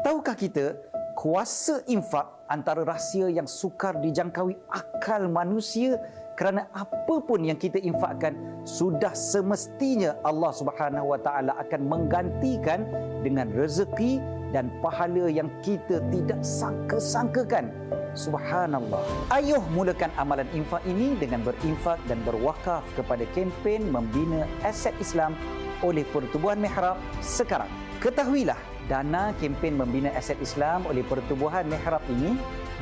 Tahukah kita, kuasa infak antara rahsia yang sukar dijangkaui akal manusia, kerana apa pun yang kita infakkan sudah semestinya Allah Subhanahu Wa Taala akan menggantikan dengan rezeki dan pahala yang kita tidak sangka-sangkakan. Subhanallah. Ayuh mulakan amalan infak ini dengan berinfak dan berwakaf kepada kempen membina aset Islam oleh Pertubuhan Mihrab sekarang. Ketahuilah, dana kempen membina aset Islam oleh Pertubuhan Mihrab ini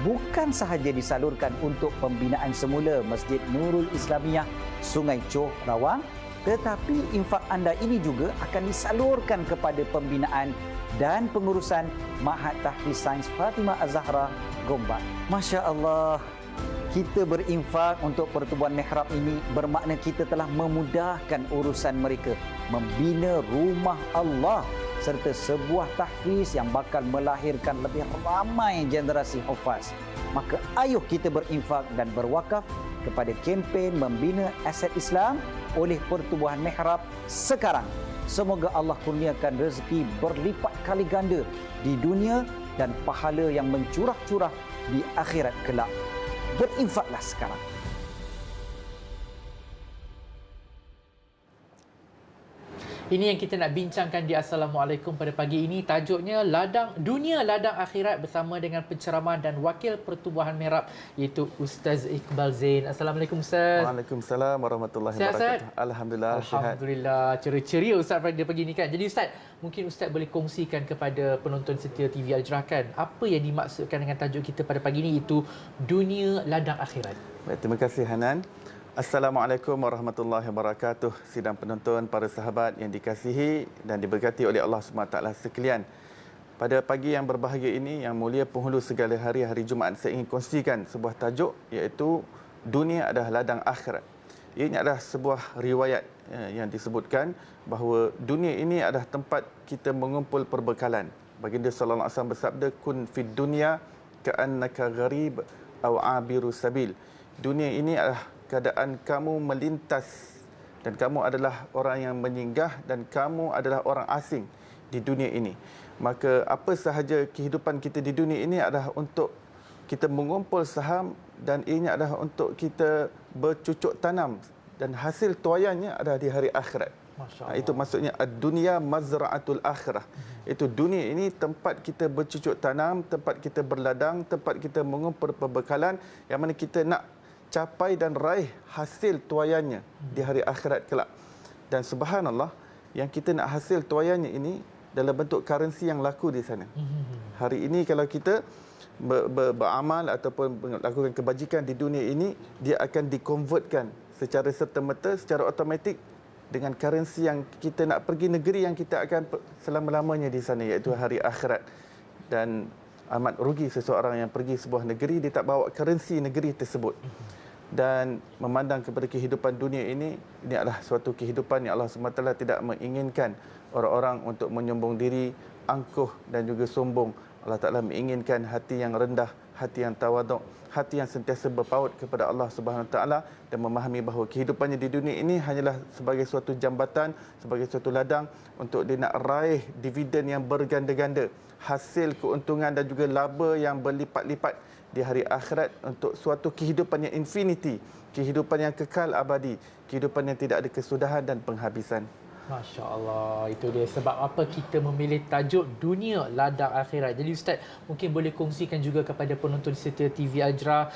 bukan sahaja disalurkan untuk pembinaan semula Masjid Nurul Islamiyah Sungai Choh Rawang, tetapi infak anda ini juga akan disalurkan kepada pembinaan dan pengurusan Ma'had Tahfiz Sains Fatimah Az-Zahra Gombak. Masya Allah, kita berinfak untuk Pertubuhan Mihrab ini bermakna kita telah memudahkan urusan mereka membina rumah Allah serta sebuah tahfiz yang bakal melahirkan lebih ramai generasi hufaz. Maka ayuh kita berinfak dan berwakaf kepada kempen membina aset Islam oleh Pertubuhan Mihrab sekarang. Semoga Allah kurniakan rezeki berlipat kali ganda di dunia dan pahala yang mencurah-curah di akhirat kelak. Berinfaklah sekarang. Ini yang kita nak bincangkan di Assalamualaikum pada pagi ini. Tajuknya Dunia Ladang Akhirat bersama dengan penceramah dan Wakil Pertubuhan Mihrab iaitu Ustaz Iqbal Zain. Assalamualaikum Ustaz. Waalaikumsalam warahmatullahi wabarakatuh. Alhamdulillah. Alhamdulillah. Ceria-ceria Ustaz pada pagi ini kan. Jadi Ustaz, mungkin Ustaz boleh kongsikan kepada penonton setia TV Al-Jirah kan, apa yang dimaksudkan dengan tajuk kita pada pagi ini, itu Dunia Ladang Akhirat. Baik, terima kasih Hanan. Assalamualaikum warahmatullahi wabarakatuh. Sidang penonton, para sahabat yang dikasihi dan diberkati oleh Allah SWT sekalian. Pada pagi yang berbahagia ini, yang mulia penghulu segala hari, hari Jumaat, saya ingin kongsikan sebuah tajuk iaitu Dunia adalah Ladang Akhirat. Ini adalah sebuah riwayat yang disebutkan bahawa dunia ini adalah tempat kita mengumpul perbekalan. Baginda sallallahu alaihi wasallam bersabda, kun fid dunya ka'annaka gharib aw abiru sabil. Dunia ini adalah keadaan kamu melintas dan kamu adalah orang yang menyinggah dan kamu adalah orang asing di dunia ini. Maka apa sahaja kehidupan kita di dunia ini adalah untuk kita mengumpul saham dan ini adalah untuk kita bercucuk tanam dan hasil tuaiannya adalah di hari akhirat. Itu maksudnya ad-dunya mazra'atul akhirah. Itu dunia ini tempat kita bercucuk tanam, tempat kita berladang, tempat kita mengumpul perbekalan yang mana kita nak capai dan raih hasil tuaiannya di hari akhirat kelak. Dan subhanallah, yang kita nak hasil tuaiannya ini dalam bentuk currency yang laku di sana. Hari ini kalau kita beramal ataupun melakukan kebajikan di dunia ini, dia akan dikonvertkan secara serta-merta, secara automatik dengan currency yang kita nak pergi negeri yang kita akan selama-lamanya di sana, iaitu hari akhirat. Dan amat rugi seseorang yang pergi sebuah negeri, dia tak bawa currency negeri tersebut. Dan memandang kepada kehidupan dunia ini adalah suatu kehidupan yang Allah SWT tidak menginginkan orang-orang untuk menyombong diri, angkuh dan juga sombong. Allah Ta'ala menginginkan hati yang rendah, hati yang tawaduk, hati yang sentiasa berpaut kepada Allah Subhanahu Wa Taala dan memahami bahawa kehidupannya di dunia ini hanyalah sebagai suatu jambatan, sebagai suatu ladang untuk dia nak raih dividen yang berganda-ganda, hasil keuntungan dan juga laba yang berlipat-lipat di hari akhirat untuk suatu kehidupan yang infinity, kehidupan yang kekal abadi, kehidupan yang tidak ada kesudahan dan penghabisan. Masya Allah, itu dia sebab apa kita memilih tajuk Dunia Ladang Akhirat. Jadi Ustaz, mungkin boleh kongsikan juga kepada penonton setia TV Al-Jirah,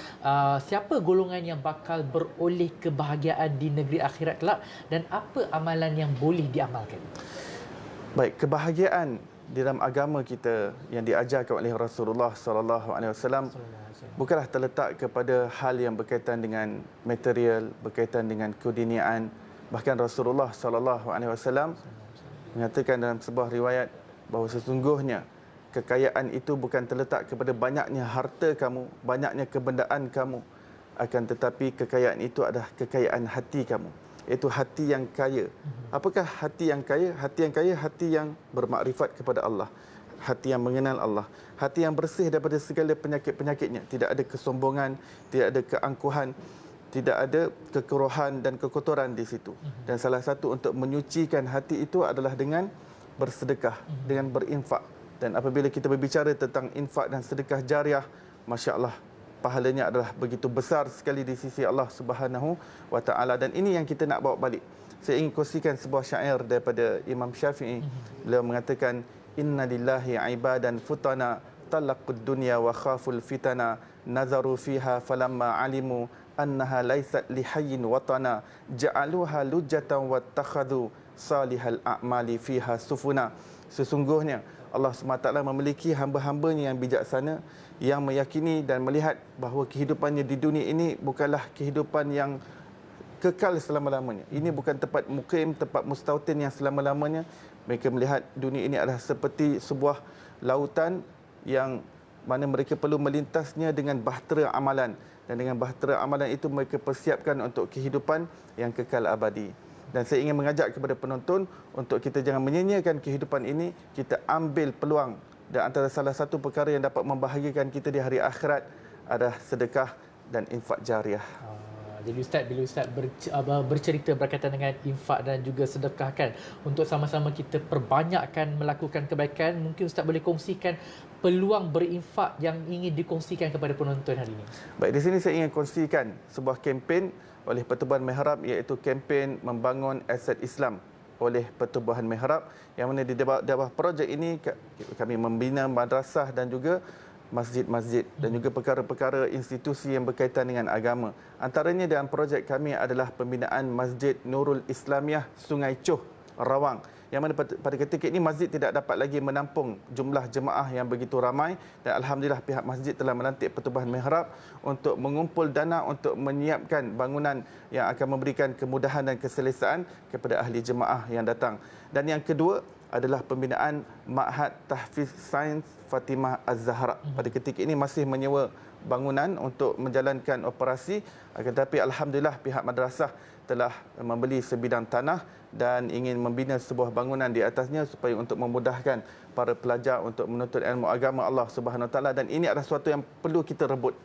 siapa golongan yang bakal beroleh kebahagiaan di negeri akhirat kelak dan apa amalan yang boleh diamalkan? Baik, kebahagiaan di dalam agama kita yang diajarkan oleh Rasulullah sallallahu alaihi wasallam bukanlah terletak kepada hal yang berkaitan dengan material, berkaitan dengan keduniaan. Bahkan Rasulullah sallallahu alaihi wasallam mengatakan dalam sebuah riwayat bahawa sesungguhnya kekayaan itu bukan terletak kepada banyaknya harta kamu, banyaknya kebendaan kamu, akan tetapi kekayaan itu adalah kekayaan hati kamu, iaitu hati yang kaya. Apakah hati yang kaya? Hati yang kaya, hati yang bermakrifat kepada Allah, hati yang mengenal Allah, hati yang bersih daripada segala penyakit-penyakitnya. Tidak ada kesombongan, tidak ada keangkuhan, tidak ada kekerohan dan kekotoran di situ. Dan salah satu untuk menyucikan hati itu adalah dengan bersedekah, dengan berinfak. Dan apabila kita berbicara tentang infak dan sedekah jariah, masya-Allah, pahalanya adalah begitu besar sekali di sisi Allah Subhanahu wa taala, dan ini yang kita nak bawa balik. Saya ingin kongsikan sebuah syair daripada Imam Syafi'i. Beliau mengatakan, inna lillahi ibadan futana talaqud dunya wa khaful fitana nazaru fiha falamma alimu annaha laysat lihayyin watana ja'aluha lujatan wattakhadhu salihal a'mali fiha sufuna. Sesungguhnya Allah SWT memiliki hamba-hambanya yang bijaksana, yang meyakini dan melihat bahawa kehidupannya di dunia ini bukanlah kehidupan yang kekal selama-lamanya. Ini bukan tempat mukim, tempat mustautin yang selama-lamanya. Mereka melihat dunia ini adalah seperti sebuah lautan yang mana mereka perlu melintasnya dengan bahtera amalan. Dan dengan bahtera amalan itu mereka persiapkan untuk kehidupan yang kekal abadi. Dan saya ingin mengajak kepada penonton untuk kita jangan menyia-nyiakan kehidupan ini, kita ambil peluang. Dan antara salah satu perkara yang dapat membahagiakan kita di hari akhirat adalah sedekah dan infak jariah. Jadi Ustaz, bila Ustaz bercerita berkaitan dengan infak dan juga sedekah kan, untuk sama-sama kita perbanyakkan melakukan kebaikan, mungkin Ustaz boleh kongsikan peluang berinfak yang ingin dikongsikan kepada penonton hari ini. Baik, di sini saya ingin kongsikan sebuah kempen oleh Pertubuhan Mihrab, iaitu kempen membangun aset Islam oleh Pertubuhan Mihrab, yang mana di bawah projek ini kami membina madrasah dan juga masjid-masjid dan juga perkara-perkara institusi yang berkaitan dengan agama. Antaranya dalam projek kami adalah pembinaan Masjid Nurul Islamiyah Sungai Choh, Rawang, yang mana pada ketika ini masjid tidak dapat lagi menampung jumlah jemaah yang begitu ramai, dan alhamdulillah pihak masjid telah melantik Pertubuhan Mihrab untuk mengumpul dana untuk menyiapkan bangunan yang akan memberikan kemudahan dan keselesaan kepada ahli jemaah yang datang. Dan yang kedua adalah pembinaan Ma'had Tahfiz Sains Fatimah Az-Zahra. Pada ketika ini masih menyewa bangunan untuk menjalankan operasi, akan tetapi alhamdulillah pihak madrasah telah membeli sebidang tanah dan ingin membina sebuah bangunan di atasnya supaya untuk memudahkan para pelajar untuk menuntut ilmu agama Allah Subhanahu Wa Taala. Dan ini adalah sesuatu yang perlu kita rebut.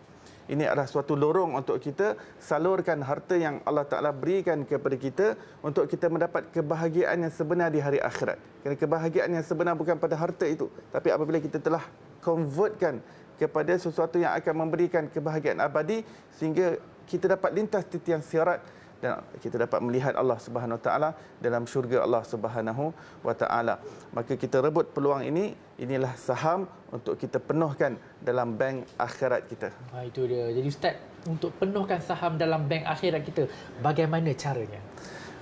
Ini adalah suatu lorong untuk kita salurkan harta yang Allah Ta'ala berikan kepada kita untuk kita mendapat kebahagiaan yang sebenar di hari akhirat. Kerana kebahagiaan yang sebenar bukan pada harta itu, tapi apabila kita telah convertkan kepada sesuatu yang akan memberikan kebahagiaan abadi, sehingga kita dapat lintas titian sirat dan kita dapat melihat Allah Subhanahu Wa Taala dalam syurga Allah Subhanahu Wa Taala. Maka kita rebut peluang ini. Inilah saham untuk kita penuhkan dalam bank akhirat kita. Itu dia. Jadi Ustaz, untuk penuhkan saham dalam bank akhirat kita, bagaimana caranya?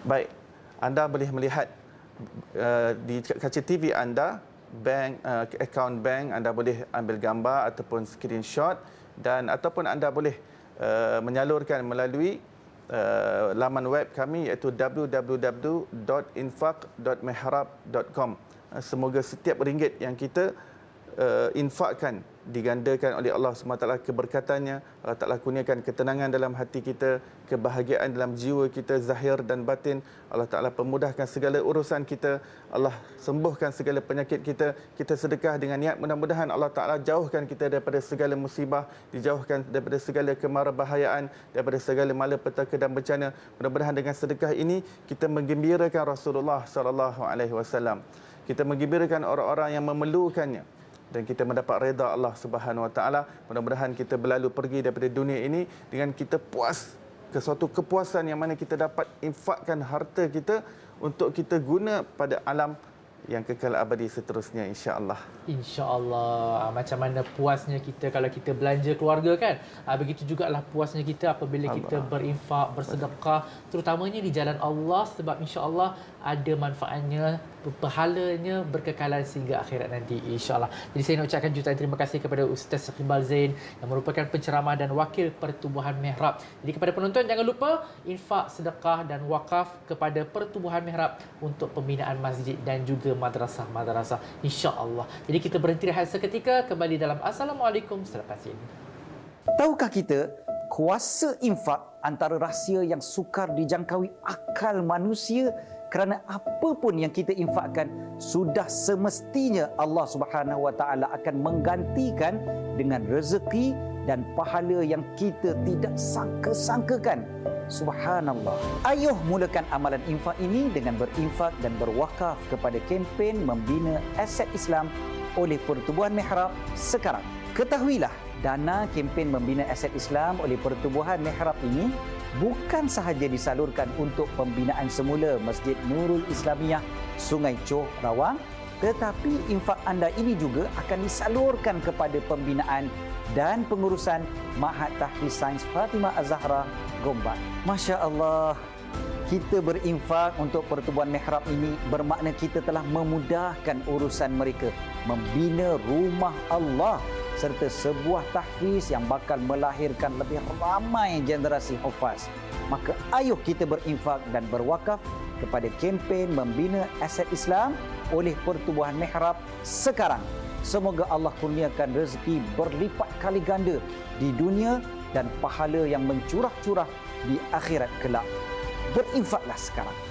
Baik, anda boleh melihat di kaca TV anda, bank akaun bank anda boleh ambil gambar ataupun screenshot, dan ataupun anda boleh menyalurkan melalui laman web kami, iaitu www.infaq.mihrab.com. Semoga setiap ringgit yang kita infakkan digandakan oleh Allah SWT keberkatannya. Allah Ta'ala kurniakan ketenangan dalam hati kita, kebahagiaan dalam jiwa kita, zahir dan batin. Allah Ta'ala pemudahkan segala urusan kita. Allah sembuhkan segala penyakit kita. Kita sedekah dengan niat mudah-mudahan Allah Ta'ala jauhkan kita daripada segala musibah, dijauhkan daripada segala kemara bahayaan, daripada segala malapetaka dan bencana. Mudah-mudahan dengan sedekah ini kita menggembirakan Rasulullah SAW. Kita menggembirakan orang-orang yang memerlukannya, dan kita mendapat redha Allah Subhanahu Wa Taala. Mudah-mudahan kita berlalu pergi daripada dunia ini dengan kita puas, ke suatu kepuasan yang mana kita dapat infakkan harta kita untuk kita guna pada alam yang kekal abadi seterusnya, insya-Allah. Insya-Allah. Macam mana puasnya kita kalau kita belanja keluarga kan? Begitu jugalah puasnya kita apabila kita berinfak, bersedekah, terutamanya di jalan Allah, sebab insya-Allah ada manfaatnya, pahalanya berkekalan sehingga akhirat nanti, insya-Allah. Jadi saya nak ucapkan jutaan terima kasih kepada Ustaz Iqbal Zain yang merupakan penceramah dan wakil Pertubuhan Mihrab. Jadi kepada penonton, jangan lupa infak, sedekah dan wakaf kepada Pertubuhan Mihrab untuk pembinaan masjid dan juga madrasah-madrasah, insya-Allah. Jadi kita berhenti rehat seketika, kembali dalam Assalamualaikum selepas ini. Tahukah kita kuasa infak antara rahsia yang sukar dijangkaui akal manusia, kerana apa pun yang kita infakkan sudah semestinya Allah Subhanahu Wa Taala akan menggantikan dengan rezeki dan pahala yang kita tidak sangka-sangkakan. Subhanallah. Ayuh mulakan amalan infak ini dengan berinfak dan berwakaf kepada kempen membina aset Islam oleh Pertubuhan Mihrab sekarang. Ketahuilah, dana kempen membina aset Islam oleh Pertubuhan Mihrab ini bukan sahaja disalurkan untuk pembinaan semula Masjid Nurul Islamiyah Sungai Choh Rawang, tetapi infak anda ini juga akan disalurkan kepada pembinaan dan pengurusan Ma'had Tahfiz Sains Fatimah Az-Zahra Gombak. Masya Allah, kita berinfak untuk Pertubuhan Mihrab ini bermakna kita telah memudahkan urusan mereka membina rumah Allah serta sebuah tahfiz yang bakal melahirkan lebih ramai generasi hufaz. Maka ayuh kita berinfak dan berwakaf kepada kempen membina aset Islam oleh Pertubuhan Mihrab sekarang. Semoga Allah kurniakan rezeki berlipat kali ganda di dunia dan pahala yang mencurah-curah di akhirat kelak. Berinfaklah sekarang.